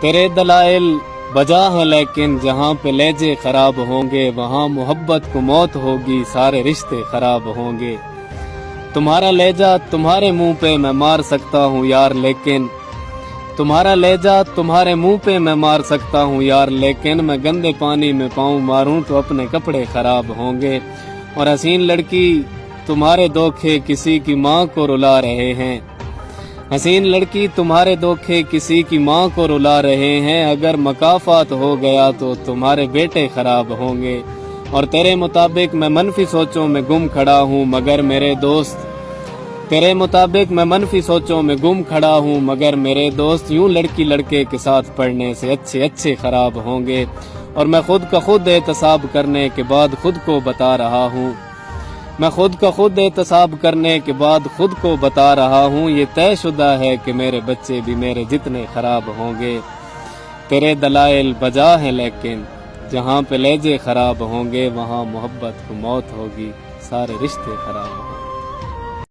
تیرے دلائل بجا ہے لیکن جہاں پہ لہجے خراب ہوں گے وہاں محبت کو موت ہوگی، سارے رشتے خراب ہوں گے۔ تمہارا لہجہ تمہارے منہ پہ میں مار سکتا ہوں یار، لیکن تمہارا لہجہ تمہارے منہ پہ میں مار سکتا ہوں یار، لیکن میں گندے پانی میں پاؤں ماروں تو اپنے کپڑے خراب ہوں گے۔ اور حسین لڑکی تمہارے دھوکے کسی کی ماں کو رلا رہے ہیں، حسین لڑکی تمہارے دھوکے کسی کی ماں کو رلا رہے ہیں، اگر مکافات ہو گیا تو تمہارے بیٹے خراب ہوں گے۔ اور تیرے مطابق میں منفی سوچوں میں گم کھڑا ہوں مگر میرے دوست، تیرے مطابق میں منفی سوچوں میں گم کھڑا ہوں مگر میرے دوست یوں لڑکی لڑکے کے ساتھ پڑھنے سے اچھے خراب ہوں گے۔ اور میں خود کا خود احتساب کرنے کے بعد خود کو بتا رہا ہوں، میں خود کا خود احتساب کرنے کے بعد خود کو بتا رہا ہوں، یہ طے شدہ ہے کہ میرے بچے بھی میرے جتنے خراب ہوں گے۔ تیرے دلائل بجا ہیں لیکن جہاں پہ لہجے خراب ہوں گے وہاں محبت کو موت ہوگی، سارے رشتے خراب ہوں گے۔